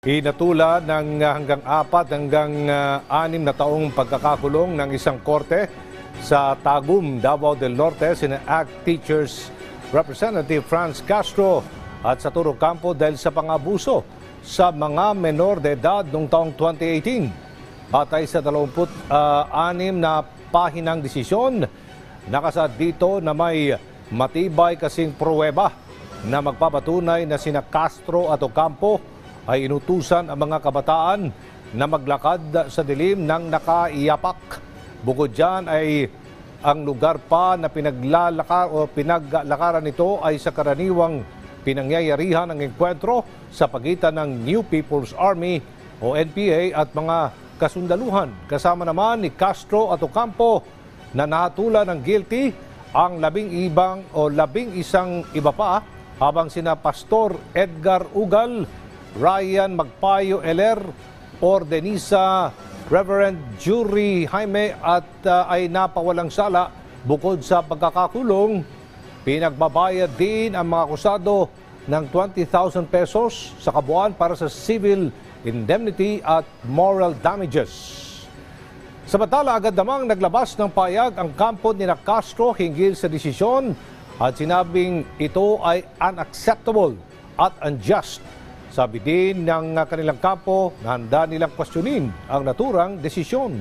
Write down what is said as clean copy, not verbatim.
Hinatula ng hanggang 4 hanggang 6 na taong pagkakakulong ng isang korte sa Tagum, Davao del Norte sina ACT Teachers Representative Franz Castro at Saturo Campo dahil sa pangabuso sa mga menor de edad noong taong 2018. Batay sa 26 na pahinang desisyon, nakasad dito na may matibay kasing pruweba na magpapatunay na sina Castro at Ocampo ay inutusan ang mga kabataan na maglakad sa dilim ng nakaiyapak. Bukod dyan ay ang lugar pa na pinaglakaran nito ay sa karaniwang pinangyayarihan ng engkwentro sa pagitan ng New People's Army o NPA at mga kasundaluhan. Kasama naman ni Castro at Ocampo na nahatula ng guilty ang 11 iba pa, habang sina Pastor Edgar Ugal, Ryan Magpayo Eler, Ordenisa, Reverend Jury Jaime at ay napawalang sala. Bukod sa pagkakakulong, pinagbabayad din ang mga akusado ng 20,000 pesos sa kabuuan para sa civil indemnity at moral damages. Samantala, agad namang naglabas ng payag ang kampo ni Castro hinggil sa desisyon at sinabing ito ay unacceptable at unjust. Sabi din ng kanilang kampo na handa nilang kwestiyonin ang naturang desisyon.